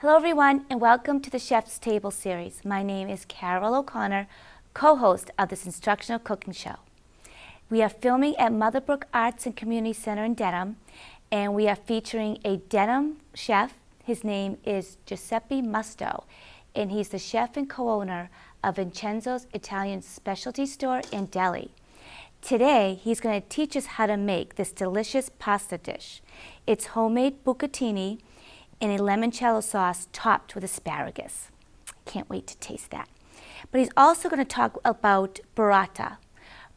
Hello everyone and welcome to the Chef's Table series. My name is Carol O'Connor, co-host of this instructional cooking show. We are filming at Motherbrook Arts and Community Center in Dedham, and we are featuring a Dedham chef. His name is Giuseppe Musto, and he's the chef and co-owner of Vincenzo's Italian specialty store in Deli. Today, he's going to teach us how to make this delicious pasta dish. It's homemade bucatini in a limoncello sauce topped with asparagus. Can't wait to taste that. But he's also going to talk about burrata.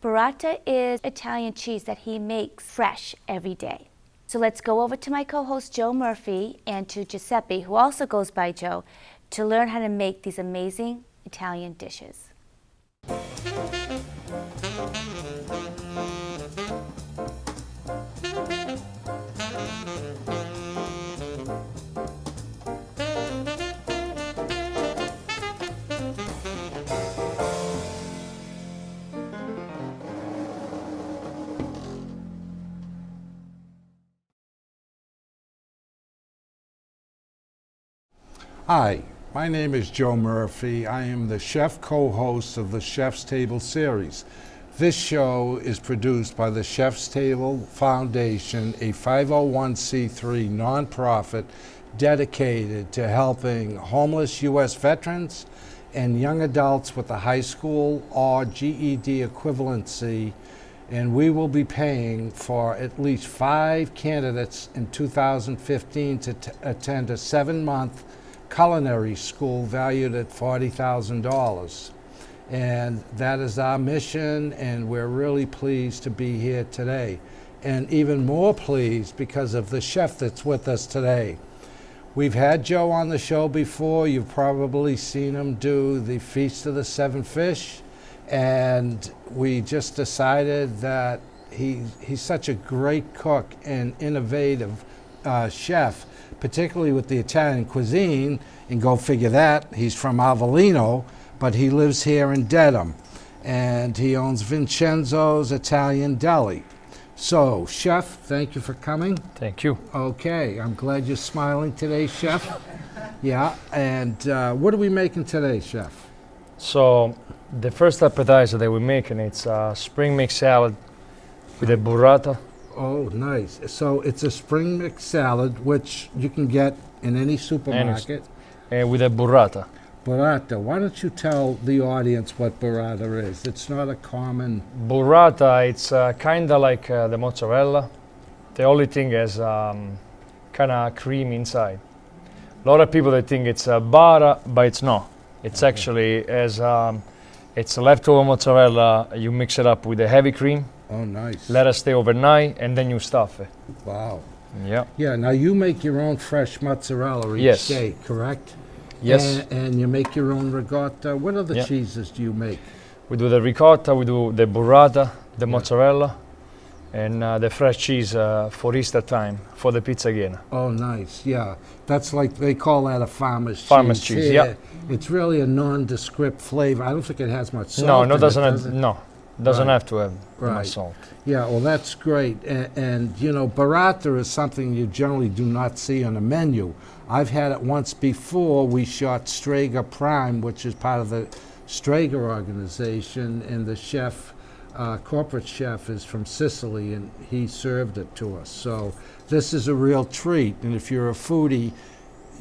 Burrata is Italian cheese that he makes fresh every day. So let's go over to my co-host Joe Murphy and to Giuseppe, who also goes by Joe, to learn how to make these amazing Italian dishes. Hi, my name is Joe Murphy. I am the chef co-host of the Chef's Table series. This show is produced by the Chef's Table Foundation, a 501c3 nonprofit dedicated to helping homeless U.S. veterans and young adults with a high school or GED equivalency, and we will be paying for at least 5 candidates in 2015 to attend a 7-month culinary school valued at $40,000. And that is our mission, and we're really pleased to be here today. And even more pleased because of the chef that's with us today. We've had Joe on the show before. You've probably seen him do the Feast of the Seven Fish, and we just decided that he's such a great cook and innovative chef, particularly with the Italian cuisine, and go figure that, he's from Avellino, but he lives here in Dedham, and he owns Vincenzo's Italian Deli. So, Chef, thank you for coming. Thank you. Okay, I'm glad you're smiling today, Chef. Yeah, and what are we making today, Chef? So, the first appetizer that we're making, it's a spring mix salad with a burrata. Oh, nice. So it's a spring mix salad, which you can get in any supermarket. And with a burrata. Burrata. Why don't you tell the audience what burrata is? It's not a common... Burrata, it's kind of like the mozzarella. The only thing is kind of cream inside. A lot of people, they think it's butter, but it's not. It's actually, it's a leftover mozzarella. You mix it up with a heavy cream. Oh, nice. Let it stay overnight, and then you stuff it. Wow. Yeah. Yeah, now you make your own fresh mozzarella each day, correct? Yes. And you make your own ricotta. What other cheeses do you make? We do the ricotta, we do the burrata, the mozzarella, and the fresh cheese for Easter time, for the pizzaghiera. Oh, nice, yeah. That's like, they call that a farmer's cheese. Farmer's cheese, yeah. It's really a nondescript flavor. I don't think it has much salt doesn't have to have much salt. Yeah, well, that's great. And you know, burrata is something you generally do not see on a menu. I've had it once before. We shot Strega Prime, which is part of the Strega organization, and the chef, corporate chef, is from Sicily, and he served it to us. So this is a real treat, and if you're a foodie,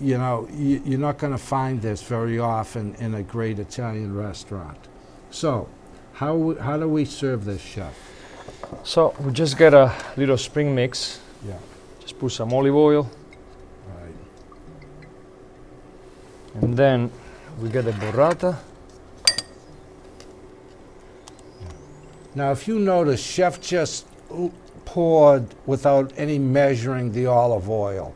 you know, you're not going to find this very often in a great Italian restaurant. So, how do we serve this, Chef? So we just get a little spring mix. Yeah. Just put some olive oil. Right. And then we get the burrata. Now, if you notice, Chef just poured without any measuring the olive oil.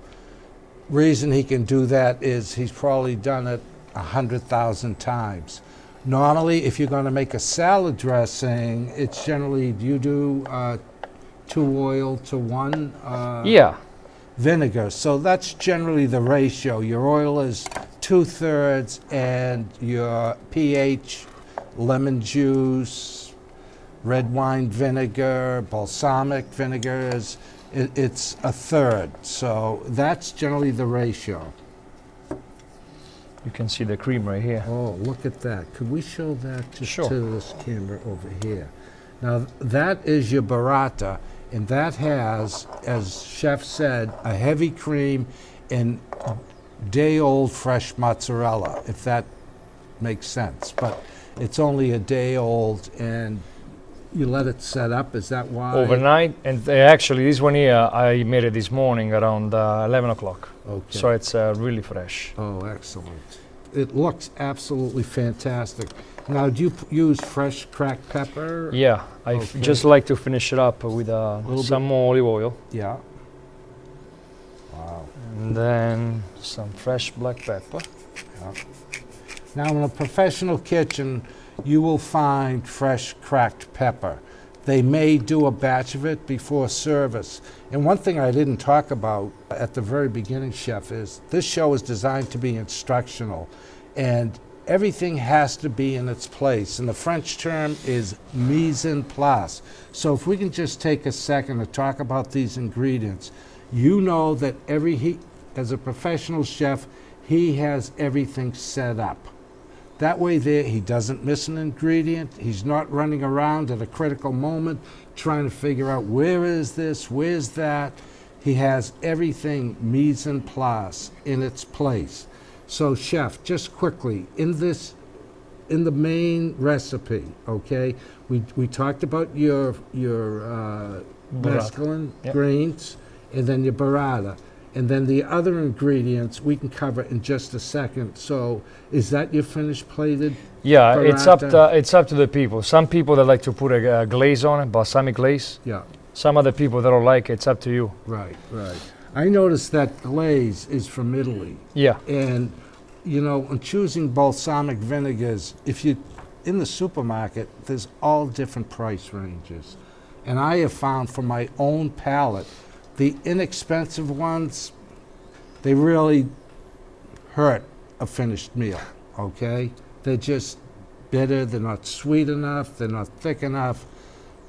Reason he can do that is he's probably done it 100,000 times. Normally, if you're going to make a salad dressing, it's generally, you do 2 oil to 1 vinegar. So that's generally the ratio. Your oil is 2/3, and your pH, lemon juice, red wine vinegar, balsamic vinegar it's 1/3. So that's generally the ratio. You can see the cream right here. Oh, look at that. Could we show that just Sure. to this camera over here? Now, that is your burrata, and that has, as Chef said, a heavy cream and day-old fresh mozzarella, if that makes sense. But it's only a day old, and you let it set up. Is that why? Overnight, and actually this one here I made it this morning around 11 o'clock. Okay. So it's really fresh. Oh, excellent. It looks absolutely fantastic. Now, do you use fresh cracked pepper? Yeah, I Okay. just like to finish it up with Little some more olive oil. Yeah. Wow. And then some fresh black pepper. Yeah. Now, in a professional kitchen, you will find fresh cracked pepper. They may do a batch of it before service. And one thing I didn't talk about at the very beginning, Chef, is this show is designed to be instructional, and everything has to be in its place. And the French term is mise en place. So if we can just take a second to talk about these ingredients, you know that as a professional chef, he has everything set up. That way there, he doesn't miss an ingredient. He's not running around at a critical moment trying to figure out where is this, where's that. He has everything mise en place, in its place. So Chef, just quickly, in the main recipe, okay, we talked about your mesclun Yep. grains, and then your burrata. And then the other ingredients we can cover in just a second. So is that your finished plated? Yeah, Burrata. it's up to the people. Some people that like to put a glaze on it, balsamic glaze. Yeah, Some other people that don't like it, it's up to you. right. I noticed that glaze is from Italy. Yeah, And, you know, when choosing balsamic vinegars, if you, in the supermarket, there's all different price ranges. And I have found from my own palate, the inexpensive ones, they really hurt a finished meal, okay? They're just bitter, they're not sweet enough, they're not thick enough.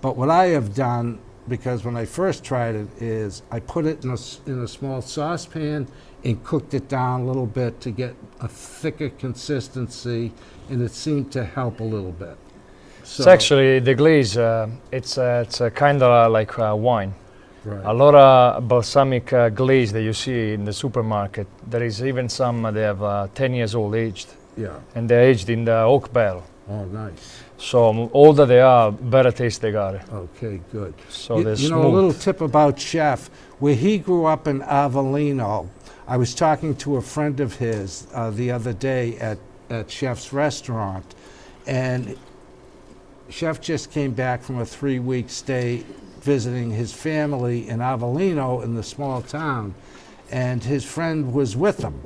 But what I have done, because when I first tried it, is I put it in a small saucepan and cooked it down a little bit to get a thicker consistency, and it seemed to help a little bit. it's actually the glaze. It's kind of like wine. Right. A lot of balsamic glaze that you see in the supermarket. There is even some they have 10 years old aged, Yeah. and they're aged in the oak barrel. Oh, nice. So older they are, better taste they got it. Okay, good. So they're You smooth. know, a little tip about Chef, where he grew up in Avellino, I was talking to a friend of his the other day at Chef's Restaurant, and Chef just came back from a 3-week stay visiting his family in Avellino in the small town, and his friend was with him.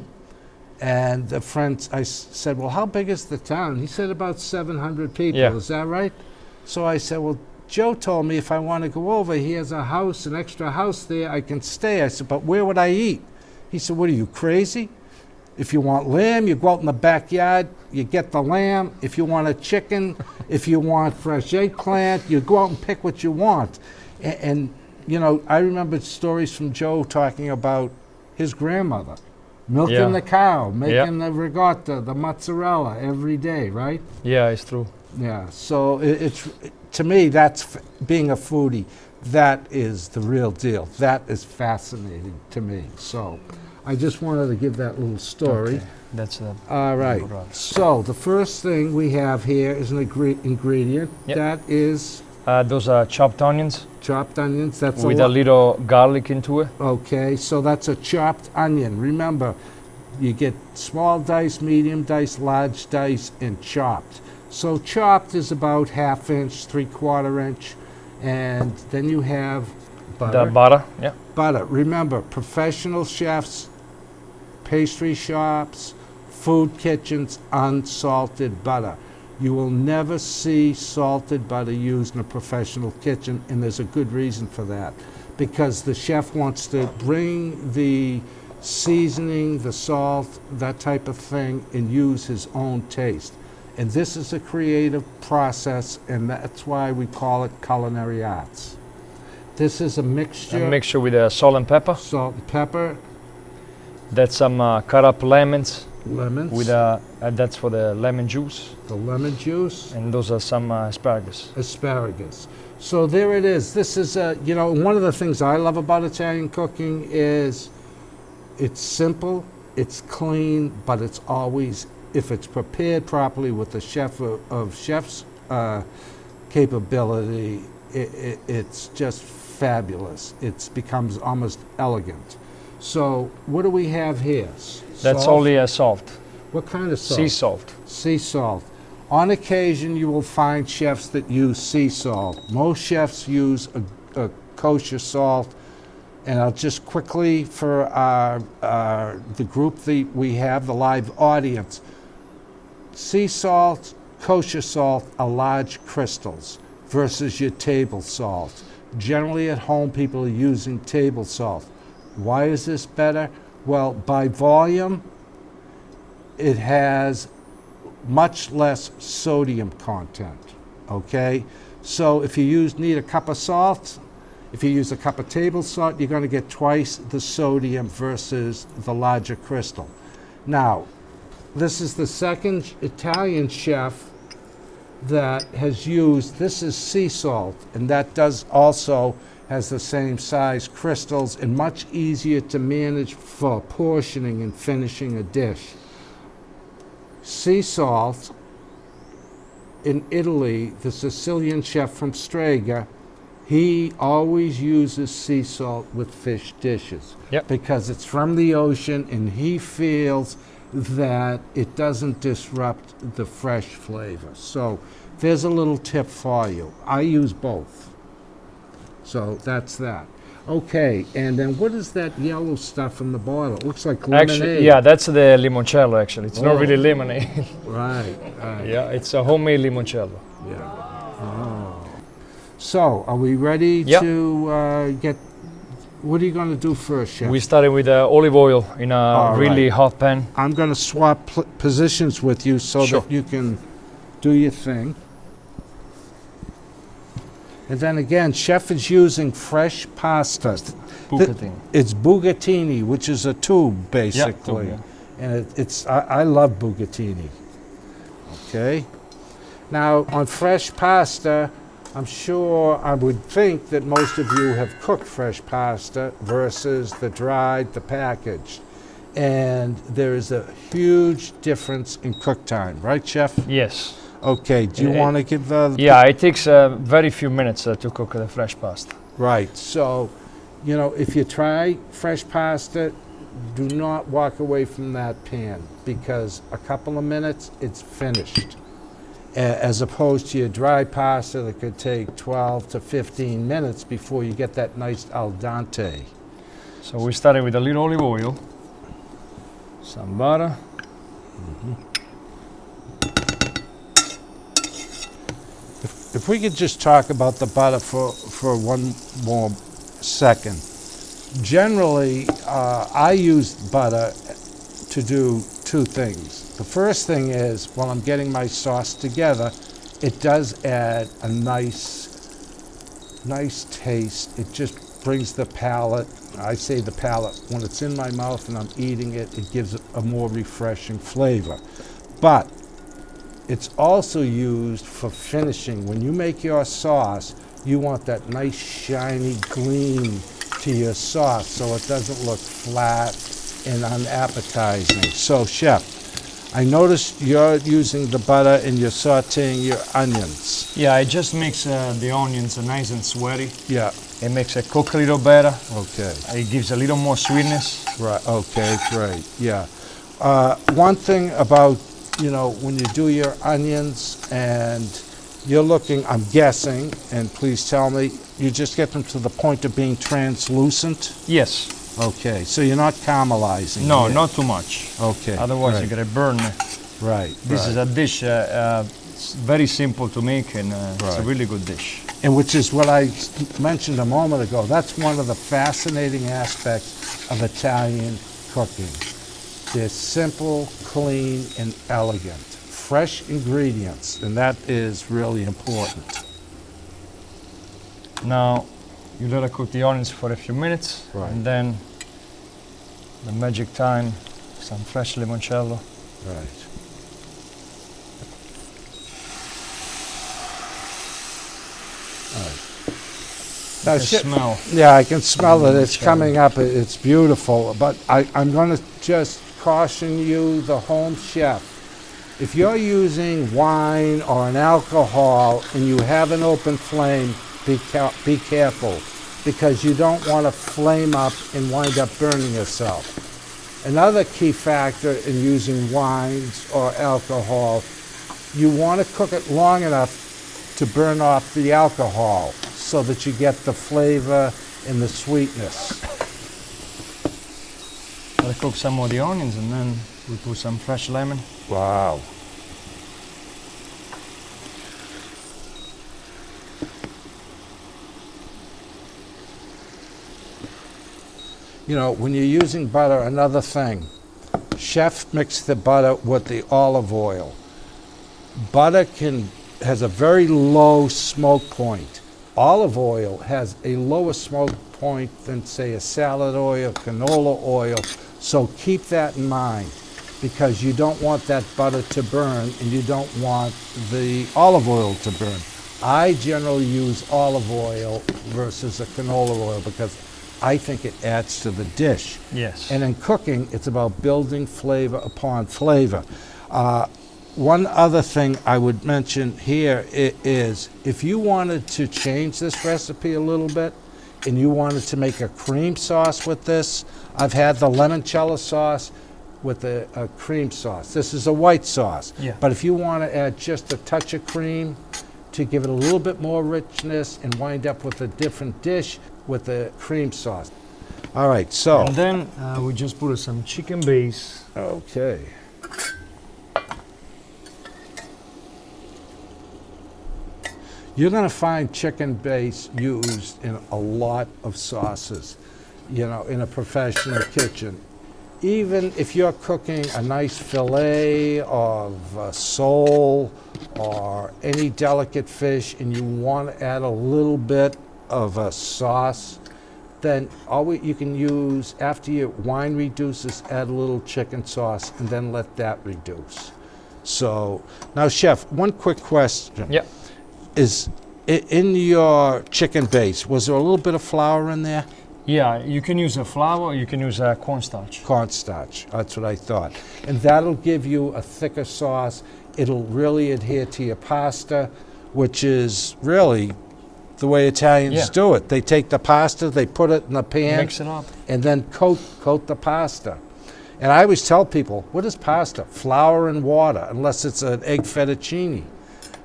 And the friend, I said, well, how big is the town? He said about 700 people. Yeah. Is that right? So I said, well, Joe told me if I want to go over, he has a house, an extra house there, I can stay. I said, but where would I eat? He said, what are you, crazy? If you want lamb, you go out in the backyard, you get the lamb. If you want a chicken, if you want fresh eggplant, you go out and pick what you want. And you know, I remember stories from Joe talking about his grandmother milking Yeah. the cow, making the ricotta, the mozzarella every day, right? Yeah, it's true. Yeah, so it's to me, that's being a foodie. That is the real deal. That is fascinating to me. So I just wanted to give that little story. Okay. That's the All right. Burrata. So the first thing we have here is an ingredient. Yep. That is those are chopped onions chopped onions. That's with a a little garlic into it. Okay, so that's a chopped onion. Remember, you get small dice, medium dice, large dice, and chopped. So chopped is about 1/2 inch, 3/4 inch, and then you have butter. The butter, yeah. Butter. Remember, professional chefs, pastry shops, food kitchens, unsalted butter. You will never see salted butter used in a professional kitchen, and there's a good reason for that. Because the chef wants to bring the seasoning, the salt, that type of thing, and use his own taste. And this is a creative process, and that's why we call it culinary arts. This is a mixture. A mixture with salt and pepper. Salt and pepper. That's some cut up lemons. Lemons. with that's for the lemon juice, the lemon juice. and those are some asparagus. Asparagus. So there it is. This is one of the things I love about Italian cooking is it's simple, it's clean, but it's always, if it's prepared properly with the chef's capability, it's just fabulous. It becomes almost elegant. So what do we have here? That's Salt? only salt, What kind of salt? sea salt. Sea salt. On occasion, you will find chefs that use sea salt. Most chefs use a kosher salt. And I'll just quickly, for the group that we have, the live audience, sea salt, kosher salt are large crystals versus your table salt. Generally at home, people are using table salt. Why is this better? Well, by volume, it has much less sodium content, okay? So if you need a cup of salt, if you use a cup of table salt, you're going to get twice the sodium versus the larger crystal. Now, this is the second Italian chef that has used, this is sea salt, and that does also has the same size crystals and much easier to manage for portioning and finishing a dish. Sea salt, in Italy, the Sicilian chef from Strega, he always uses sea salt with fish dishes. Yep. Because it's from the ocean and he feels that it doesn't disrupt the fresh flavor. So there's a little tip for you. I use both. So that's that. Okay, and then what is that yellow stuff in the boiler? It looks like lemonade. Actually, yeah, that's the limoncello. Actually, it's not really lemonade. Right, right. Yeah, it's a homemade limoncello. Yeah. Oh. So, are we ready Yep. to get? What are you going to do first, chef? We started with olive oil in a All really right. hot pan. I'm going to swap positions with you so Sure. that you can do your thing. And then again, chef is using fresh pasta. Bucatini. It's Bucatini, which is a tube, basically. tube, And I love Bucatini. Okay. Now, on fresh pasta, I'm sure, I would think that most of you have cooked fresh pasta versus the dried, the packaged. And there is a huge difference in cook time, right, chef? Yes. Okay, do you want to give the... Yeah, it takes very few minutes to cook the fresh pasta. Right, so, if you try fresh pasta, do not walk away from that pan because a couple of minutes, it's finished. As opposed to your dry pasta that could take 12 to 15 minutes before you get that nice al dente. So we started with a little olive oil, some butter. If we could just talk about the butter for one more second. Generally, I use butter to do two things. The first thing is, while I'm getting my sauce together, it does add a nice taste. It just brings the palate, I say the palate, when it's in my mouth and I'm eating it, it gives it a more refreshing flavor. But it's also used for finishing. When you make your sauce, you want that nice shiny gleam to your sauce so it doesn't look flat and unappetizing. So, chef, I noticed you're using the butter and you're sauteing your onions. Yeah, it just makes the onions nice and sweaty. Yeah. It makes it cook a little better. Okay. It gives a little more sweetness. Right. Okay. Great. Yeah. One thing about when you do your onions and you're looking, I'm guessing, and please tell me, you just get them to the point of being translucent? Yes. Okay, so you're not caramelizing? No, yet. not too much. Okay. Otherwise right. you're gonna burn. Right. This is a dish, it's very simple to make and it's a Right. really good dish. And which is what I mentioned a moment ago. That's one of the fascinating aspects of Italian cooking. They're simple, clean, and elegant. Fresh ingredients, and that is really important. Now you let it cook the onions for a few minutes, Right. and then the magic time, some fresh limoncello. Right. All right. Now, The smell. yeah, I can smell it. It's coming up. It's beautiful. But I'm going to just caution you, the home chef. If you're using wine or an alcohol and you have an open flame, be careful, because you don't want to flame up and wind up burning yourself. Another key factor in using wines or alcohol, you want to cook it long enough to burn off the alcohol so that you get the flavor and the sweetness. I'll cook some more of the onions and then we put some fresh lemon. Wow. You know, when you're using butter, another thing, chef mix the butter with the olive oil. Butter has a very low smoke point. Olive oil has a lower smoke point than, say, a salad oil, canola oil. So keep that in mind, because you don't want that butter to burn and you don't want the olive oil to burn. I generally use olive oil versus a canola oil because I think it adds to the dish. Yes. And in cooking, it's about building flavor upon flavor. One other thing I would mention here is if you wanted to change this recipe a little bit and you wanted to make a cream sauce with this, I've had the limoncello sauce with a cream sauce. This is a white sauce. Yeah. But if you want to add just a touch of cream to give it a little bit more richness and wind up with a different dish with the cream sauce. All right, so. And then we just put some chicken base. Okay. You're going to find chicken base used in a lot of sauces, you know, in a professional kitchen. Even if you're cooking a nice fillet of sole or any delicate fish and you want to add a little bit of a sauce, then you can use, after your wine reduces, add a little chicken sauce and then let that reduce. So, now Chef, one quick question. Yeah. Is in your chicken base, was there a little bit of flour in there? Yeah, you can use a flour, you can use a cornstarch. Cornstarch, that's what I thought. And that'll give you a thicker sauce. It'll really adhere to your pasta, which is really the way Italians do it. They take the pasta, they put it in the pan, Mix it up. and then coat the pasta. And I always tell people, what is pasta? Flour and water, unless it's an egg fettuccine.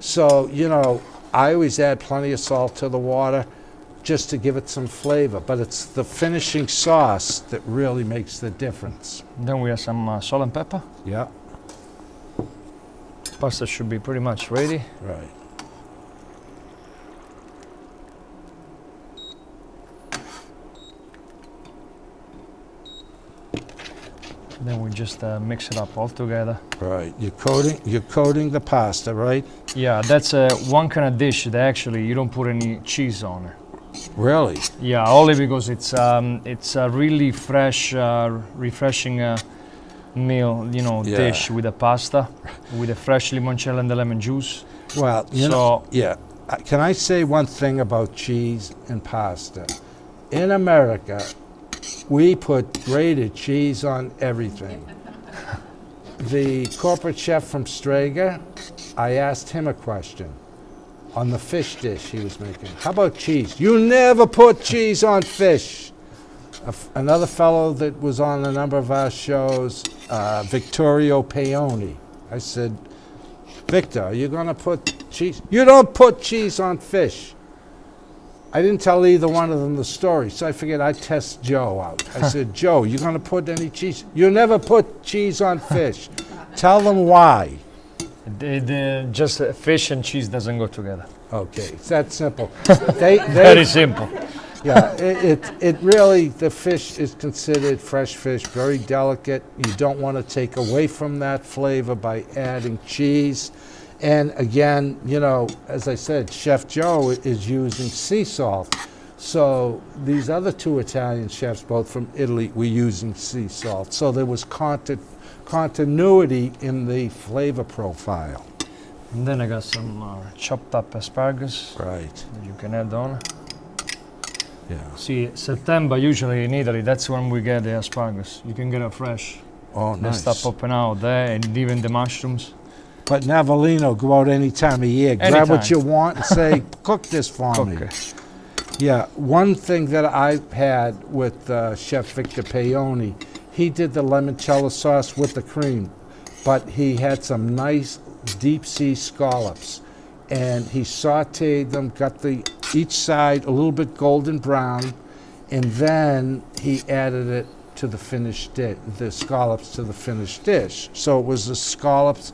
So, you know, I always add plenty of salt to the water just to give it some flavor, but it's the finishing sauce that really makes the difference. Then we have some salt and pepper. Yeah, Pasta should be pretty much ready. right. Then we just mix it up all together. Right, you're coating the pasta, right? Yeah, that's one kind of dish that actually you don't put any cheese on it. Really? Yeah, only because it's a really fresh, refreshing meal, you know, Yeah. dish with the pasta, with the fresh limoncello and the lemon juice. Well, you So- know, yeah. Can I say one thing about cheese and pasta? In America, we put grated cheese on everything. The corporate chef from Strager, I asked him a question on the fish dish he was making. How about cheese? You never put cheese on fish. Another fellow that was on a number of our shows, Vittorio Paoni. I said, Victor, are you going to put cheese? You don't put cheese on fish. I didn't tell either one of them the story, so I figured I'd test Joe out. I said, Joe, you going to put any cheese? You never put cheese on fish. Tell them why. Just fish and cheese doesn't go together. Okay, it's that simple. They Very simple. Yeah, it really, the fish is considered fresh fish, very delicate. You don't want to take away from that flavor by adding cheese. And again, you know, as I said, Chef Joe is using sea salt. So these other two Italian chefs, both from Italy, were using sea salt. So there was continuity in the flavor profile. And then I got some chopped up asparagus Right. that you can add on. Yeah. See, September usually in Italy, that's when we get the asparagus. You can get it fresh. Oh, They nice. start popping out there, and even the mushrooms. But in Avellino, go out any time of year, grab Anytime. what you want and say, cook this for me. Okay. Yeah, one thing that I've had with Chef Victor Paoni, he did the limoncello sauce with the cream, but he had some nice deep sea scallops, and he sauteed them, got each side a little bit golden brown, and then he added it to the finished dish, the scallops to the finished dish. So it was the scallops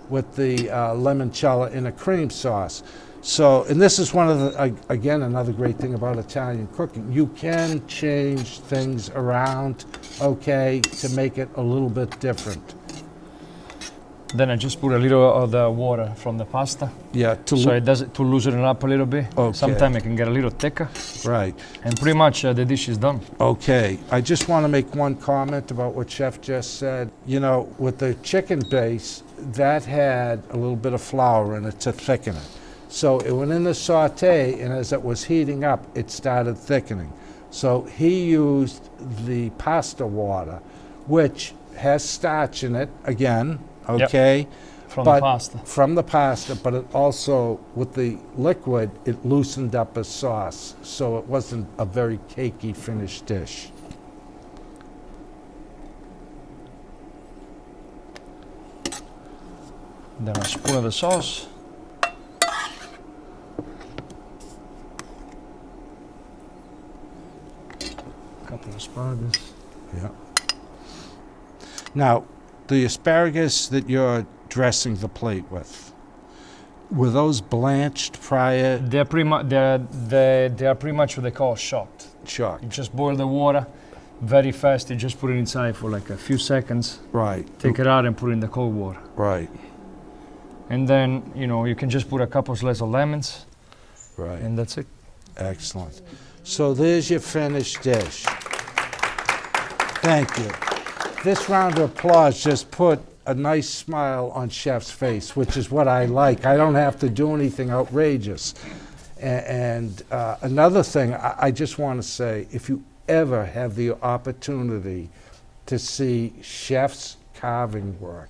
with the limoncello in a cream sauce. So, and this is one of the, again, another great thing about Italian cooking. You can change things around, okay, to make it a little bit different. Then I just put a little of the water from the pasta, Yeah, so it does it to loosen it up a little bit. Okay. Sometimes it can get a little thicker, right. and pretty much the dish is done. Okay, I just want to make one comment about what Chef just said. You know, with the chicken base, that had a little bit of flour in it to thicken it. So it went in the saute, and as it was heating up, it started thickening. So he used the pasta water, which has starch in it, again, okay? From the pasta. From the pasta, but it also, with the liquid, it loosened up his sauce, so it wasn't a very cakey finished dish. Then a spoon of the sauce. Couple of asparagus. Yeah. Now, the asparagus that you're dressing the plate with, were those blanched prior? They're pretty much they are pretty much what they call shocked. Shocked. You just boil the water very fast. You just put it inside for like a few seconds. Right. Take it out and put it in the cold water. Right. And then you can just put a couple slices of lemons, Right. and that's it. Excellent. So there's your finished dish. Thank you. This round of applause just put a nice smile on Chef's face, which is what I like. I don't have to do anything outrageous. And another thing, I just want to say, if you ever have the opportunity to see Chef's carving work,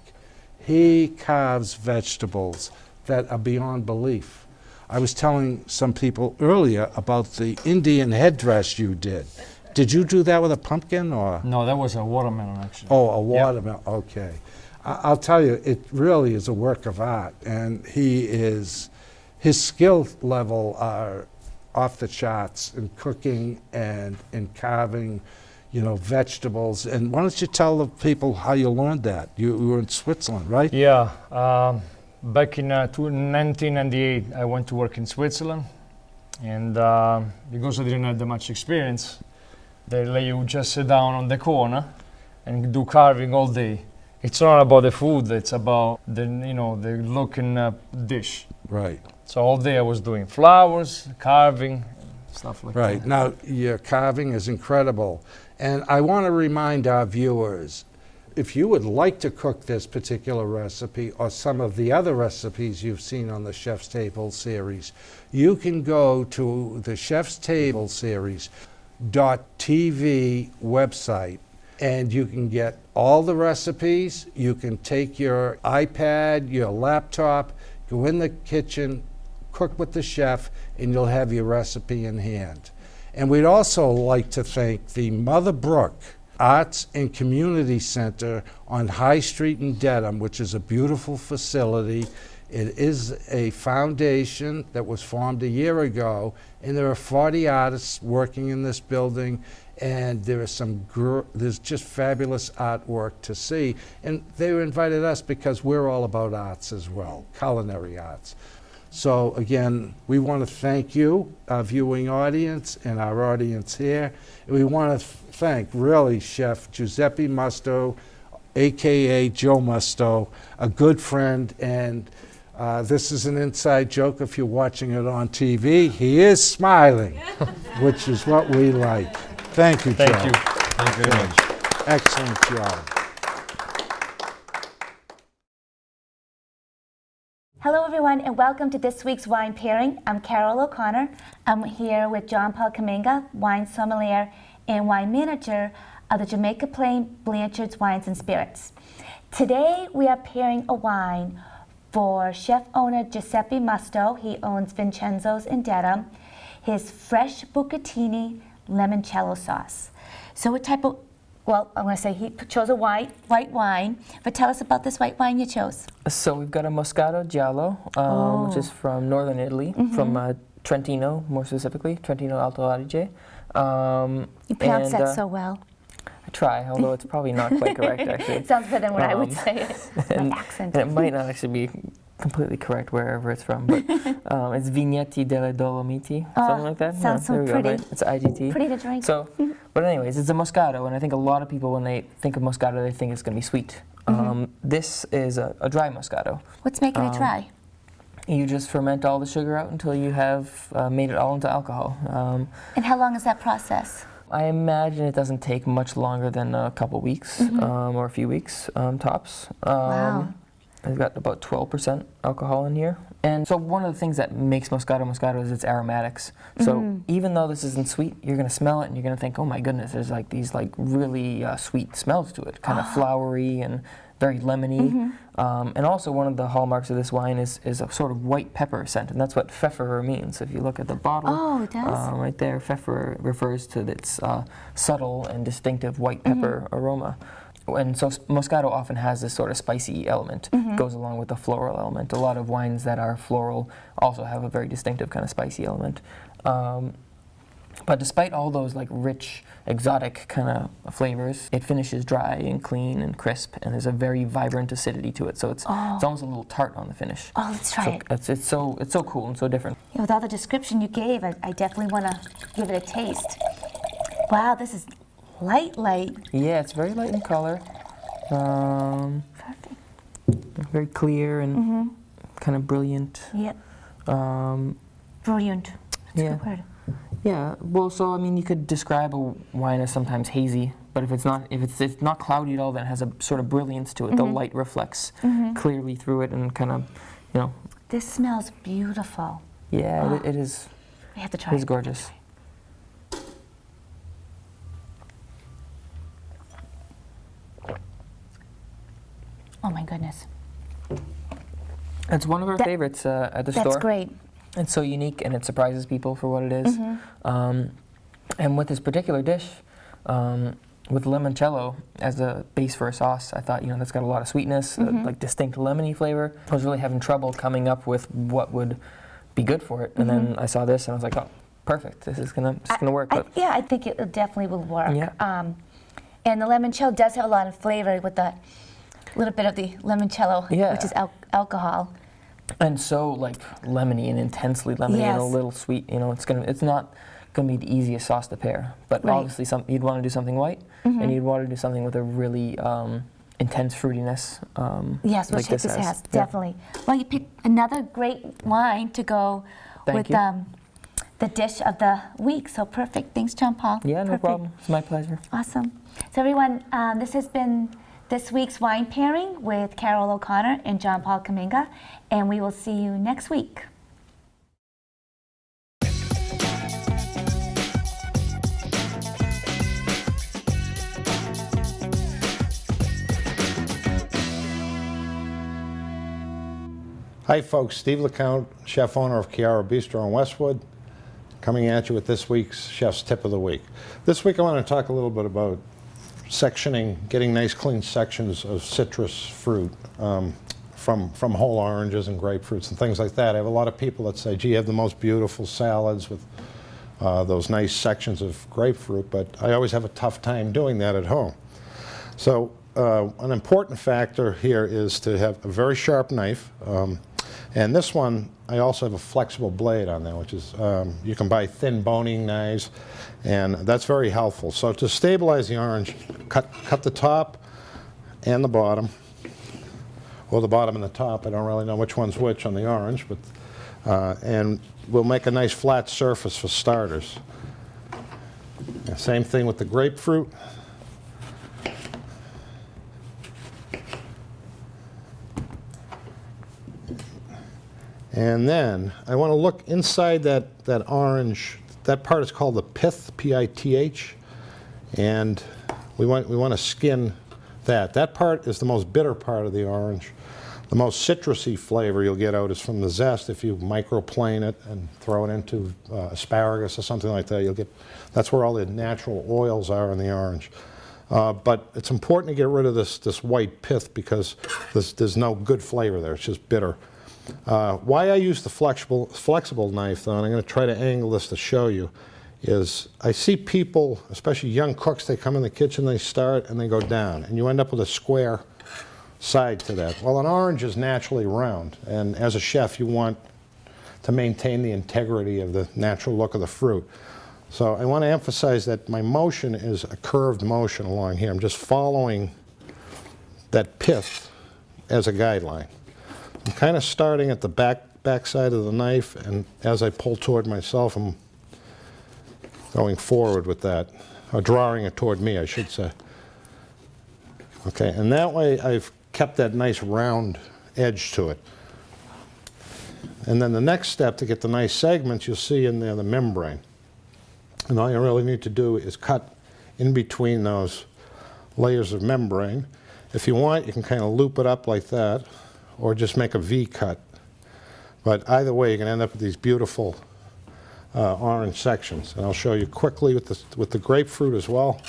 he carves vegetables that are beyond belief. I was telling some people earlier about the Indian headdress you did. Did you do that with a pumpkin or? No, that was a watermelon actually. Oh, a watermelon, okay. I'll tell you, it really is a work of art, and his skill level are off the charts in cooking and in carving, vegetables. And why don't you tell the people how you learned that? You were in Switzerland, right? Yeah, back in 1998, I went to work in Switzerland, and because I didn't have that much experience, they let you just sit down on the corner and do carving all day. It's not about the food; it's about the look in the dish. Right. So all day I was doing flowers, carving, stuff like that. Right. Now, your carving is incredible. And I want to remind our viewers, if you would like to cook this particular recipe or some of the other recipes you've seen on the Chef's Table series, you can go to the Chef's Table series .tv website, and you can get all the recipes. You can take your iPad, your laptop, go in the kitchen, cook with the chef, and you'll have your recipe in hand. And we'd also like to thank the Mother Brook Arts and Community Center on High Street in Dedham, which is a beautiful facility. It is a foundation that was formed a year ago, and there are 40 artists working in this building, and there is there's just fabulous artwork to see. And they invited us because we're all about arts as well, culinary arts. So again, we want to thank you, our viewing audience, and our audience here. And we want to thank really Chef Giuseppe Musto, AKA Joe Musto, a good friend, and this is an inside joke if you're watching it on TV. He is smiling, which is what we like. Thank you, Joe. Thank you. Thank you very much. Excellent job. Hello everyone and welcome to this week's wine pairing. I'm Carol O'Connor. I'm here with John Paul Kaminga, wine sommelier and wine manager of the Jamaica Plain Blanchard's Wines and Spirits. Today we are pairing a wine for chef owner Giuseppe Musto. He owns Vincenzo's in Dedham. His fresh Bucatini limoncello sauce. So what type of, well, I'm going to say he chose a white wine, but tell us about this white wine you chose. So we've got a Moscato Giallo, which is from northern Italy, from Trentino, more specifically, Trentino Alto Adige. You pronounce that so well. I try, although it's probably not quite correct, actually. It sounds better than what I would say it. My accent. And it might not actually be completely correct wherever it's from, but it's Vigneti delle Dolomiti, something like that. Sounds so pretty. Right? It's IGT. Pretty to drink. So, but anyways, it's a Moscato, and I think a lot of people, when they think of Moscato, they think it's going to be sweet. This is a dry Moscato. What's making it dry? You just ferment all the sugar out until you have made it all into alcohol. And how long is that process? I imagine it doesn't take much longer than a couple weeks or a few weeks tops. Wow. It's got about 12% alcohol in here. And so one of the things that makes Moscato is its aromatics. So even though this isn't sweet, you're going to smell it and you're going to think, oh my goodness, there's like these like really sweet smells to it, kind of flowery and very lemony. And also one of the hallmarks of this wine is a sort of white pepper scent, and that's what Pfeffer means. If you look at the bottle, it does? right there, Pfeffer refers to its subtle and distinctive white pepper aroma. And so Moscato often has this sort of spicy element, goes along with the floral element. A lot of wines that are floral also have a very distinctive kind of spicy element. But despite all those like rich, exotic kind of flavors, it finishes dry and clean and crisp, and there's a very vibrant acidity to it. So it's almost a little tart on the finish. Oh, let's try it. It's so cool and so different. Yeah, with all the description you gave, I definitely want to give it a taste. Wow, this is light. Yeah, it's very light in color. Perfect. Very clear and kind of brilliant. Yep. Brilliant. That's a good word. Yeah, well, so I mean, you could describe a wine as sometimes hazy, but if it's not cloudy at all, then it has a sort of brilliance to it. The light reflects clearly through it, and kind of, you know. This smells beautiful. Yeah, it is. I have to try. It's gorgeous. Oh my goodness. It's one of our favorites at the store. That's great. It's so unique, and it surprises people for what it is. And with this particular dish, with limoncello as a base for a sauce, I thought, that's got a lot of sweetness, like distinct lemony flavor. I was really having trouble coming up with what would be good for it, and then I saw this, and I was like, oh, perfect. This is gonna work. Yeah, I think it definitely will work. Yeah. And the limoncello does have a lot of flavor with the little bit of the limoncello, which is alcohol. And so like lemony and intensely lemony and a little sweet. It's not gonna be the easiest sauce to pair. But obviously, you'd want to do something white, and you'd want to do something with a really intense fruitiness. Yes, which this has definitely. Well, you picked another great wine to go with the dish of the week. So perfect. Thanks, John Paul. Yeah, no problem. It's my pleasure. Awesome. So everyone, this has been this week's wine pairing with Carol O'Connor and John Paul Kaminga, and we will see you next week. Hi folks, Steve LaCount, chef owner of Chiara Bistro in Westwood, coming at you with this week's Chef's Tip of the Week. This week I want to talk a little bit about sectioning, getting nice clean sections of citrus fruit from whole oranges and grapefruits and things like that. I have a lot of people that say, gee, you have the most beautiful salads with those nice sections of grapefruit, but I always have a tough time doing that at home. So an important factor here is to have a very sharp knife. And this one, I also have a flexible blade on that, which is, you can buy thin boning knives, and that's very helpful. So to stabilize the orange, cut the top and the bottom, or the bottom and the top. I don't really know which one's which on the orange, but and we'll make a nice flat surface for starters. And same thing with the grapefruit. And then I want to look inside that orange. That part is called the pith, P-I-T-H, and we want to skin that. That part is the most bitter part of the orange. The most citrusy flavor you'll get out is from the zest. If you microplane it and throw it into asparagus or something like that, that's where all the natural oils are in the orange. But it's important to get rid of this white pith because there's no good flavor there. It's just bitter. Why I use the flexible knife, though, and I'm going to try to angle this to show you, is I see people, especially young cooks, they come in the kitchen, they start, and they go down, and you end up with a square side to that. Well, an orange is naturally round, and as a chef, you want to maintain the integrity of the natural look of the fruit. So I want to emphasize that my motion is a curved motion along here. I'm just following that pith as a guideline. I'm kind of starting at the back side of the knife, and as I pull toward myself, I'm going forward with that, or drawing it toward me, I should say. Okay, and that way I've kept that nice round edge to it. And then the next step to get the nice segments, you'll see in there the membrane. And all you really need to do is cut in between those layers of membrane. If you want, you can kind of loop it up like that, or just make a V cut. But either way, you're going to end up with these beautiful orange sections. And I'll show you quickly with the grapefruit as well.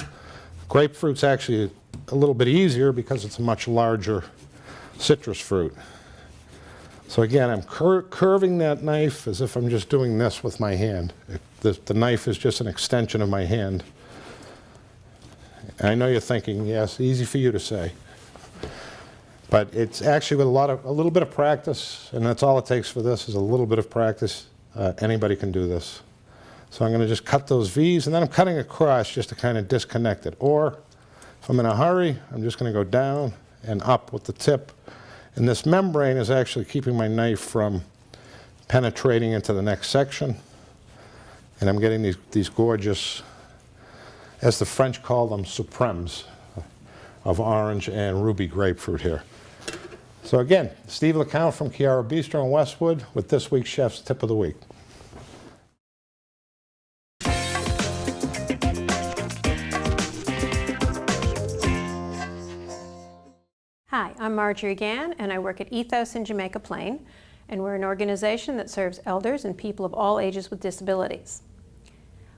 Grapefruit's actually a little bit easier because it's a much larger citrus fruit. So again, I'm curving that knife as if I'm just doing this with my hand. The knife is just an extension of my hand. I know you're thinking, yes, easy for you to say. But it's actually with a little bit of practice, and that's all it takes for this is a little bit of practice. Anybody can do this. So I'm going to just cut those V's, and then I'm cutting across just to kind of disconnect it. Or if I'm in a hurry, I'm just going to go down and up with the tip. And this membrane is actually keeping my knife from penetrating into the next section. And I'm getting these gorgeous, as the French call them, supremes of orange and ruby grapefruit here. So again, Steve LaCount from Chiara Bistro in Westwood with this week's Chef's Tip of the Week. Hi, I'm Margery Gann, and I work at Ethos in Jamaica Plain, and we're an organization that serves elders and people of all ages with disabilities.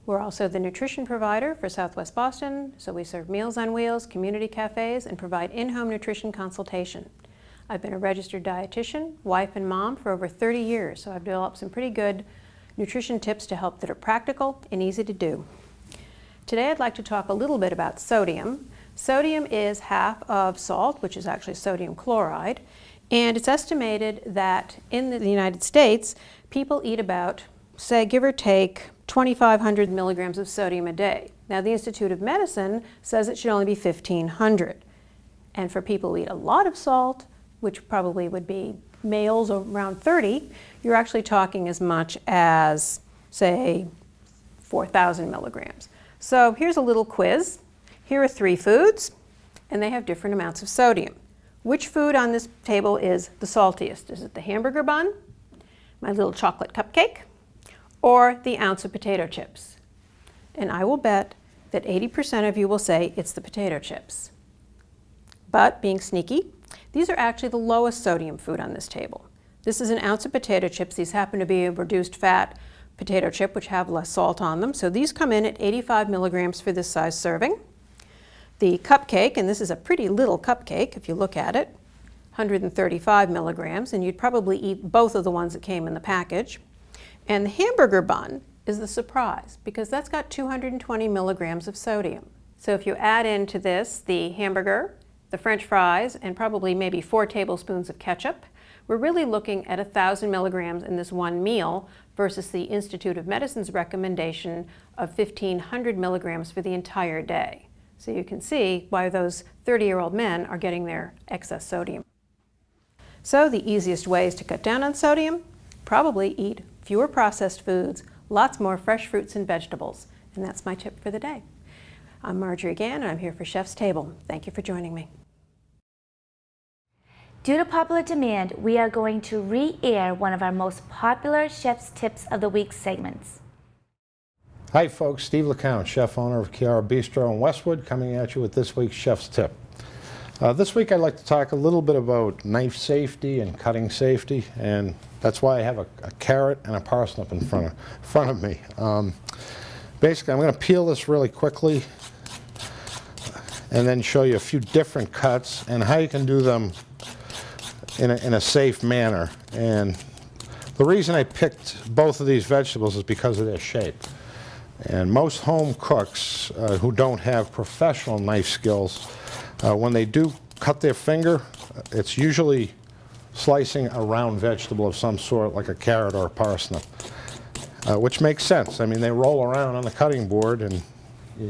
We're also the nutrition provider for Southwest Boston, so we serve Meals on Wheels, community cafes, and provide in-home nutrition consultation. I've been a registered dietitian, wife, and mom for over 30 years, so I've developed some pretty good nutrition tips to help that are practical and easy to do. Today I'd like to talk a little bit about sodium. Sodium is half of salt, which is actually sodium chloride, and it's estimated that in the United States, people eat about, say, give or take, 2,500 milligrams of sodium a day. Now, the Institute of Medicine says it should only be 1,500. And for people who eat a lot of salt, which probably would be males around 30, you're actually talking as much as, say, 4,000 milligrams. So here's a little quiz. Here are 3 foods, and they have different amounts of sodium. Which food on this table is the saltiest? Is it the hamburger bun, my little chocolate cupcake, or the ounce of potato chips? And I will bet that 80% of you will say it's the potato chips. But being sneaky, these are actually the lowest sodium food on this table. This is an ounce of potato chips. These happen to be a reduced fat potato chip, which have less salt on them. So these come in at 85 milligrams for this size serving. The cupcake, and this is a pretty little cupcake if you look at it, 135 milligrams, and you'd probably eat both of the ones that came in the package. And the hamburger bun is the surprise because that's got 220 milligrams of sodium. So if you add into this the hamburger, the French fries, and probably maybe 4 tablespoons of ketchup, we're really looking at 1,000 milligrams in this one meal versus the Institute of Medicine's recommendation of 1,500 milligrams for the entire day. So you can see why those 30-year-old men are getting their excess sodium. So the easiest ways to cut down on sodium, probably eat fewer processed foods, lots more fresh fruits and vegetables. And that's my tip for the day. I'm Margery Gann, and I'm here for Chef's Table. Thank you for joining me. Due to popular demand, we are going to re-air one of our most popular Chef's Tips of the Week segments. Hi folks, Steve LaCount, chef owner of Chiara Bistro in Westwood, coming at you with this week's Chef's Tip. This week I'd like to talk a little bit about knife safety and cutting safety, and that's why I have a carrot and a parsnip in front of me. Basically, I'm going to peel this really quickly and then show you a few different cuts and how you can do them in a safe manner. And the reason I picked both of these vegetables is because of their shape. And most home cooks who don't have professional knife skills, when they do cut their finger, it's usually slicing a round vegetable of some sort, like a carrot or a parsnip, which makes sense. I mean, they roll around on the cutting board, and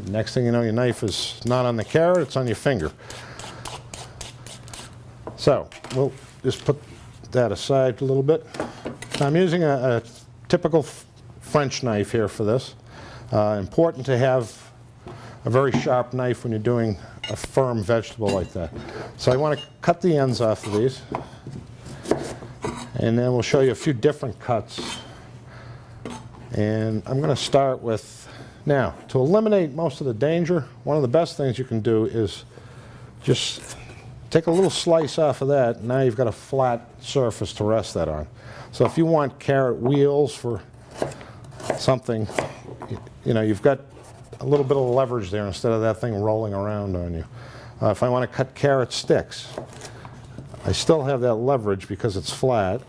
next thing you know, your knife is not on the carrot, it's on your finger. So we'll just put that aside a little bit. I'm using a typical French knife here for this. Important to have a very sharp knife when you're doing a firm vegetable like that. So I want to cut the ends off of these, and then we'll show you a few different cuts. And I'm going to start with, now, to eliminate most of the danger, one of the best things you can do is just take a little slice off of that. Now you've got a flat surface to rest that on. So if you want carrot wheels for something, you know, you've got a little bit of leverage there instead of that thing rolling around on you. If I want to cut carrot sticks, I still have that leverage because it's flat,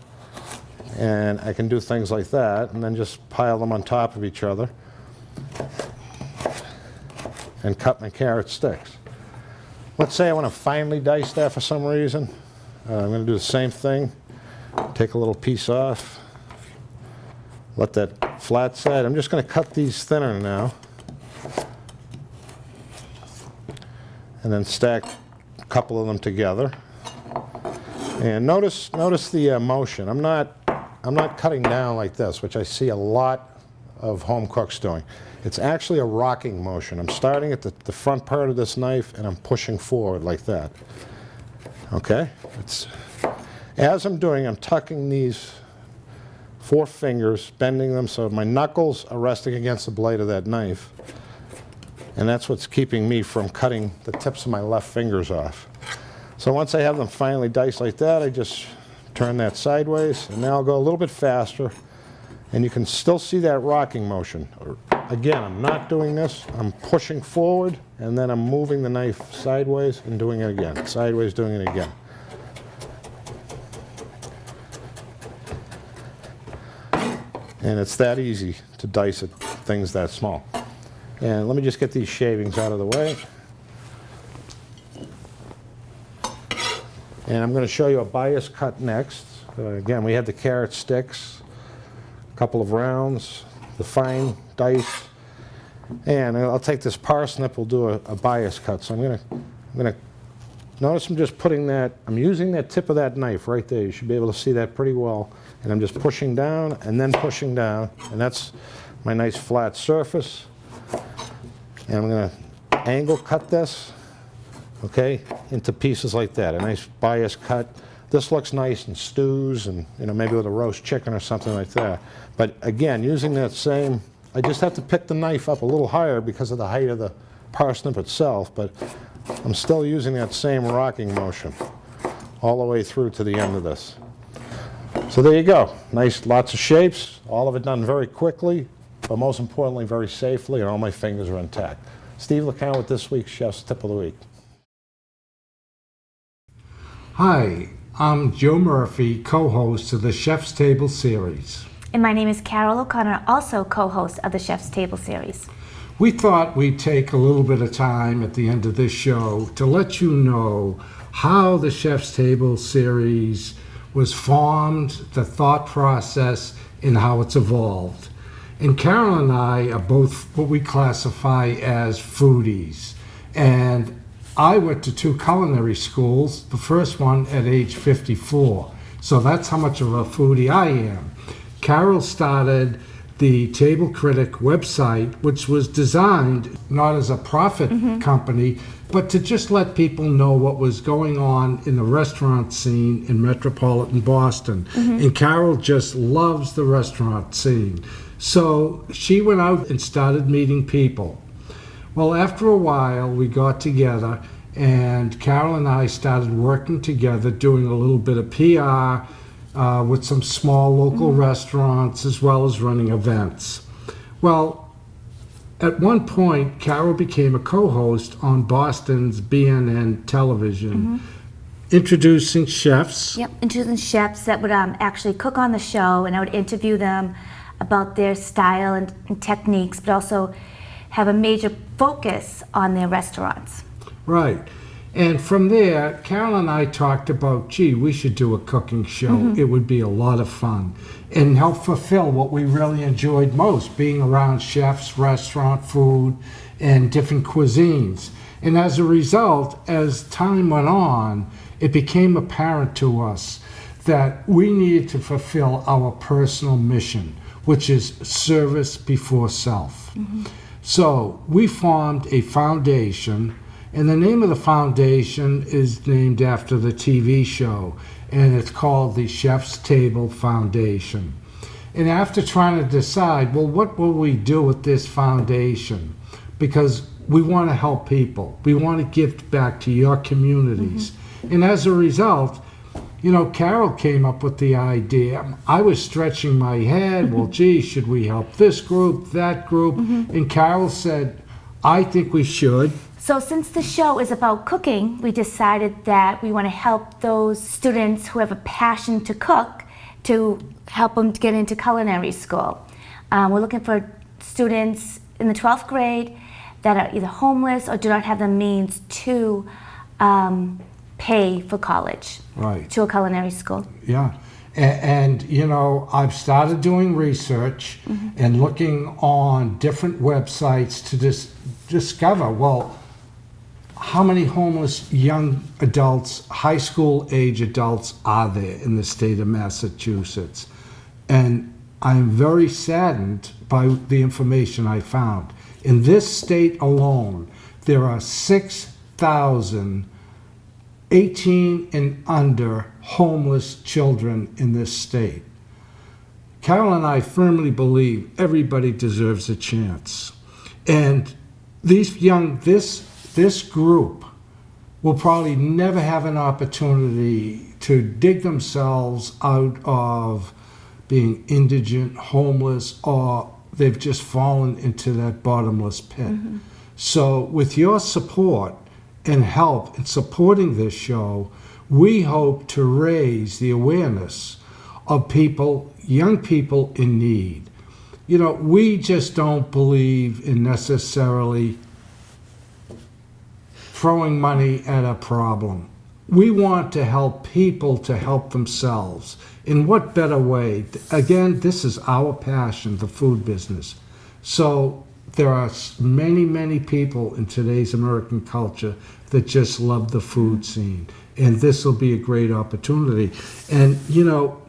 and I can do things like that and then just pile them on top of each other and cut my carrot sticks. Let's say I want to finely dice that for some reason. I'm going to do the same thing. Take a little piece off, let that flat side. I'm just going to cut these thinner now, and then stack a couple of them together. And notice the motion. I'm not cutting down like this, which I see a lot of home cooks doing. It's actually a rocking motion. I'm starting at the front part of this knife, and I'm pushing forward like that. Okay? As I'm doing, I'm tucking these 4 fingers, bending them so my knuckles are resting against the blade of that knife. And that's what's keeping me from cutting the tips of my left fingers off. So once I have them finely diced like that, I just turn that sideways, and now I'll go a little bit faster, and you can still see that rocking motion. Again, I'm not doing this. I'm pushing forward, and then I'm moving the knife sideways and doing it again. Sideways, doing it again. And it's that easy to dice things that small. And let me just get these shavings out of the way. And I'm going to show you a bias cut next. Again, we had the carrot sticks, a couple of rounds, the fine dice, and I'll take this parsnip. We'll do a bias cut. So I'm going to notice I'm just putting that. I'm using that tip of that knife right there. You should be able to see that pretty well. And I'm just pushing down and then pushing down, and that's my nice flat surface. And I'm going to angle cut this, okay, into pieces like that. A nice bias cut. This looks nice in stews and, you know, maybe with a roast chicken or something like that. But again, using that same, I just have to pick the knife up a little higher because of the height of the parsnip itself, but I'm still using that same rocking motion all the way through to the end of this. So there you go. Nice, lots of shapes, all of it done very quickly, but most importantly, very safely, and all my fingers are intact. Steve LaCount with this week's Chef's Tip of the Week. Hi, I'm Joe Murphy, co-host of the Chef's Table series. And my name is Carol O'Connor, also co-host of the Chef's Table series. We thought we'd take a little bit of time at the end of this show to let you know how the Chef's Table series was formed, the thought process, and how it's evolved. And Carol and I are both what we classify as foodies. And I went to 2 culinary schools, the first one at age 54. So that's how much of a foodie I am. Carol started the Table Critic website, which was designed not as a profit company, but to just let people know what was going on in the restaurant scene in metropolitan Boston. And Carol just loves the restaurant scene. So she went out and started meeting people. Well, after a while, we got together, and Carol and I started working together, doing a little bit of PR, with some small local restaurants, as well as running events. Well, at one point, Carol became a co-host on Boston's BNN television, introducing chefs. Yep, introducing chefs that would actually cook on the show, and I would interview them about their style and techniques, but also have a major focus on their restaurants. Right. And from there, Carol and I talked about, gee, we should do a cooking show. It would be a lot of fun and help fulfill what we really enjoyed most, being around chefs, restaurant food, and different cuisines. And as a result, as time went on, it became apparent to us that we needed to fulfill our personal mission, which is service before self. So we formed a foundation. And the name of the foundation is named after the TV show, and it's called the Chef's Table Foundation. And after trying to decide, well, what will we do with this foundation? Because we want to help people. We want to give back to your communities. And as a result, you know, Carol came up with the idea. I was stretching my head, well, gee, should we help this group, that group? And Carol said, I think we should. So since the show is about cooking, we decided that we want to help those students who have a passion to cook, to help them get into culinary school. We're looking for students in the 12th grade that are either homeless or do not have the means to pay for college, to a culinary school. Yeah. And you know, I've started doing research and looking on different websites to discover, well, how many homeless young adults, high school age adults are there in the state of Massachusetts? And I'm very saddened by the information I found. In this state alone, there are 6,000 18 and under homeless children in this state. Carol and I firmly believe everybody deserves a chance. And this group will probably never have an opportunity to dig themselves out of being indigent, homeless, or they've just fallen into that bottomless pit. So with your support and help in supporting this show, we hope to raise the awareness of people, young people in need. You know, we just don't believe in necessarily throwing money at a problem. We want to help people to help themselves. In what better way? Again, this is our passion, the food business. So there are many, many people in today's American culture that just love the food scene. And this will be a great opportunity. And, you know,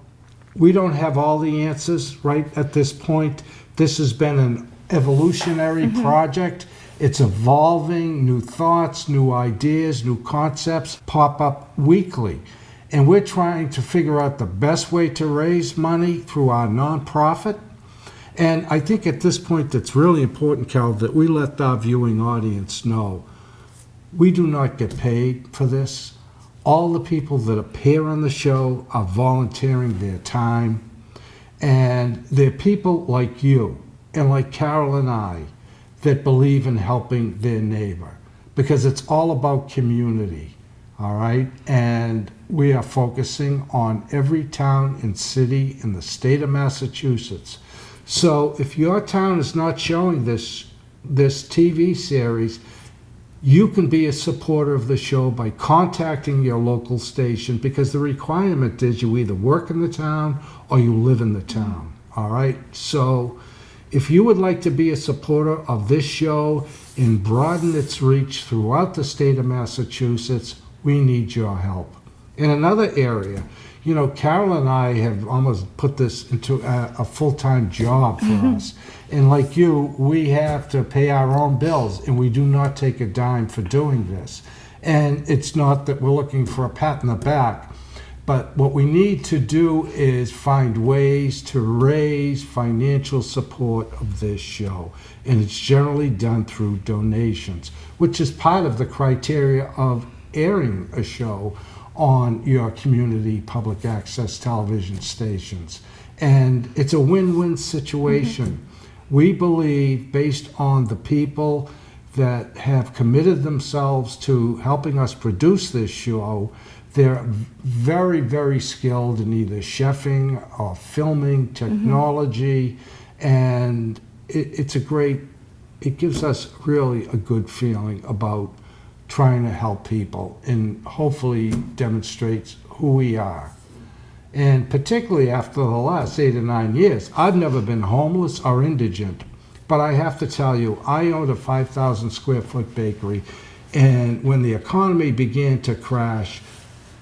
we don't have all the answers right at this point. This has been an evolutionary project. It's evolving. New thoughts, new ideas, new concepts pop up weekly. And we're trying to figure out the best way to raise money through our nonprofit. And I think at this point it's really important, Carol, that we let our viewing audience know we do not get paid for this. All the people that appear on the show are volunteering their time. And they're people like you and like Carol and I that believe in helping their neighbor, because it's all about community, all right? And we are focusing on every town and city in the state of Massachusetts. So if your town is not showing this TV series, you can be a supporter of the show by contacting your local station, because the requirement is you either work in the town or you live in the town, all right? So if you would like to be a supporter of this show and broaden its reach throughout the state of Massachusetts, we need your help. In another area, You know, Carol and I have almost put this into a full-time job for us. And like you, we have to pay our own bills, and we do not take a dime for doing this. And it's not that we're looking for a pat in the back, but what we need to do is find ways to raise financial support of this show. And it's generally done through donations, which is part of the criteria of airing a show on your community public access television stations. And it's a win-win situation. We believe, based on the people that have committed themselves to helping us produce this show, they're very, very skilled in either chefing or filming, technology, and it gives us really a good feeling about trying to help people and hopefully demonstrates who we are. And particularly after the last 8 or 9 years, I've never been homeless or indigent, but I have to tell you, I owned a 5,000 square foot bakery, and when the economy began to crash,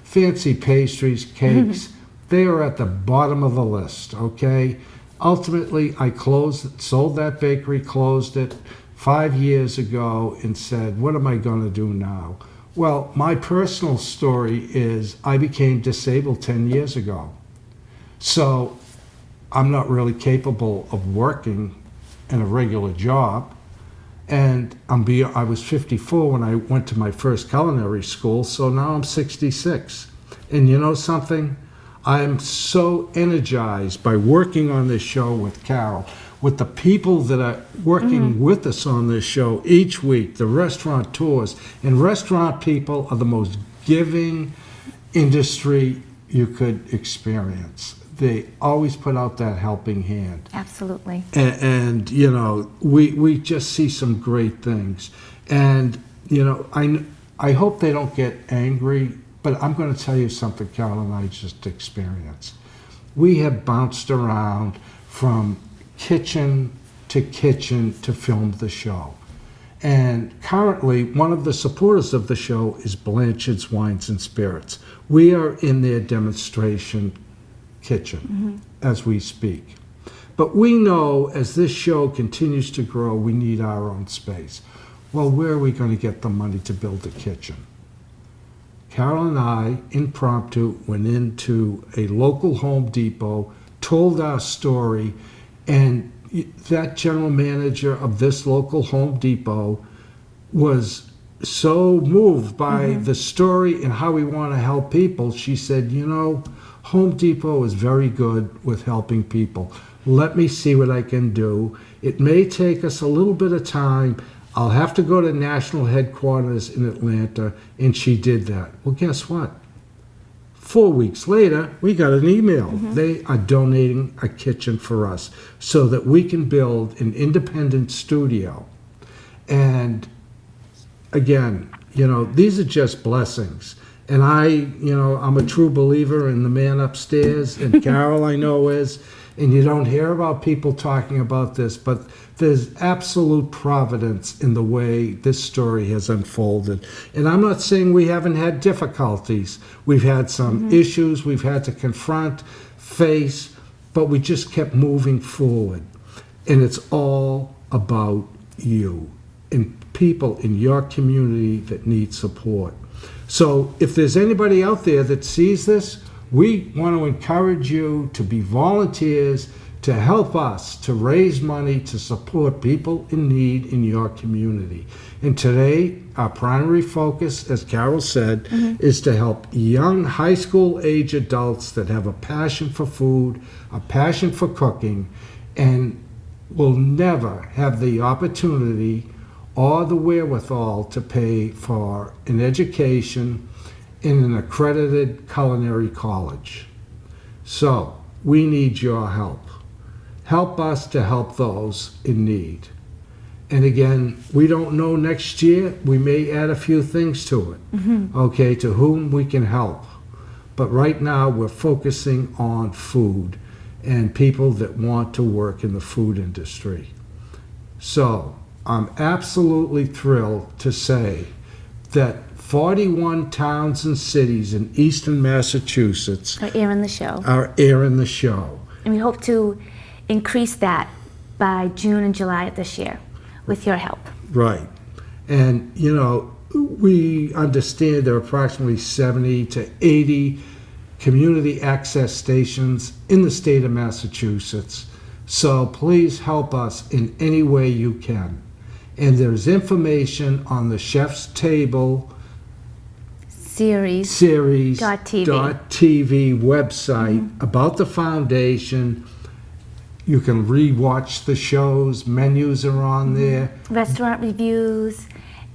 fancy pastries, cakes, they are at the bottom of the list, okay? Ultimately, I sold that bakery, closed it 5 years ago, and said, what am I going to do now? Well, my personal story is I became disabled 10 years ago. So I'm not really capable of working in a regular job. And I was 54 when I went to my first culinary school, so now I'm 66. And you know something? I'm so energized by working on this show with Carol, with the people that are working with us on this show each week, the restaurateurs. And restaurant people are the most giving industry you could experience. They always put out that helping hand. Absolutely. And you know, we just see some great things. And, you know, I hope they don't get angry, but I'm going to tell you something Carol and I just experienced. We have bounced around from kitchen to film the show. And currently, one of the supporters of the show is Blanchard's Wines and Spirits. We are in their demonstration kitchen as we speak. But we know as this show continues to grow, we need our own space. Well, where are we going to get the money to build a kitchen? Carol and I, impromptu, went into a local Home Depot, told our story, and that general manager of this local Home Depot was so moved by the story and how we want to help people. She said, you know, Home Depot is very good with helping people. Let me see what I can do. It may take us a little bit of time. I'll have to go to national headquarters in Atlanta, and she did that. Well, guess what? 4 weeks later, we got an email. They are donating a kitchen for us so that we can build an independent studio. And again, you know, these are just blessings. And I'm a true believer in the man upstairs, and Carol I know is, and you don't hear about people talking about this, but there's absolute providence in the way this story has unfolded. And I'm not saying we haven't had difficulties. We've had some issues we've had to confront, face, but we just kept moving forward. And it's all about you and people in your community that need support. So if there's anybody out there that sees this, we want to encourage you to be volunteers to help us to raise money to support people in need in your community. And today, our primary focus, as Carol said, is to help young high school age adults that have a passion for food, a passion for cooking, and will never have the opportunity or the wherewithal to pay for an education in an accredited culinary college. So we need your help. Help us to help those in need. And again, we don't know next year, we may add a few things to it, okay, to whom we can help. But right now, we're focusing on food and people that want to work in the food industry. So I'm absolutely thrilled to say that 41 towns and cities in eastern Massachusetts Are airing the show. are airing the show. And we hope to increase that by June and July of this year with your help. Right. And, you know, we understand there are approximately 70 to 80 community access stations in the state of Massachusetts. So please help us in any way you can. And there's information on the Chef's Table Series. TV website about the foundation. You can re-watch the shows, menus are on there, Restaurant reviews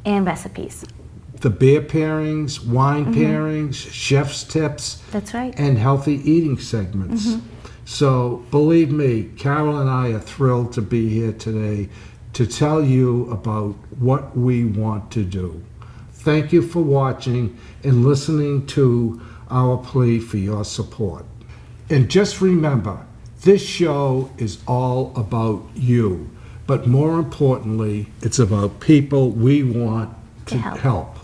and recipes. the beer pairings, wine pairings, chef's tips, That's right. and healthy eating segments. So believe me, Carol and I are thrilled to be here today to tell you about what we want to do. Thank you for watching and listening to our plea for your support. And just remember, this show is all about you, but more importantly, it's about people we want to help.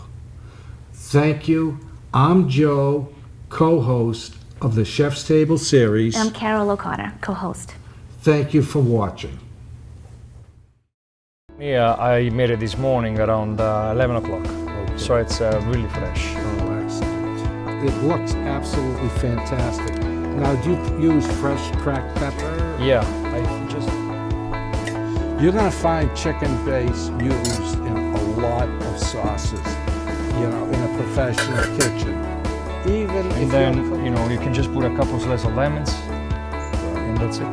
Thank you. I'm Joe, co-host of the Chef's Table series. I'm Carol O'Connor, co-host. Thank you for watching. Yeah, I made it this morning around 11 o'clock. So it's really fresh. Oh, excellent. It looks absolutely fantastic. Now, do you use fresh cracked pepper? Yeah, I just... You're going to find chicken base used in a lot of sauces, you know, in a professional kitchen. Even if And then, you know, you can just put a couple slices of lemons, and that's it.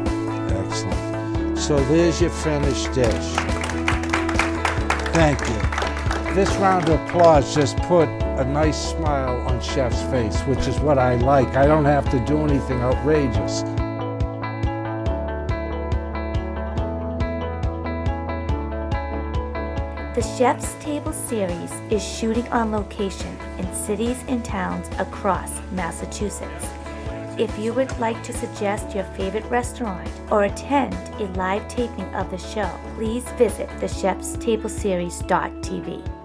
Excellent. So there's your finished dish. Thank you. This round of applause just put a nice smile on Chef's face, which is what I like. I don't have to do anything outrageous. The Chef's Table series is shooting on location in cities and towns across Massachusetts. If you would like to suggest your favorite restaurant or attend a live taping of the show, please visit thechefstableseries.tv.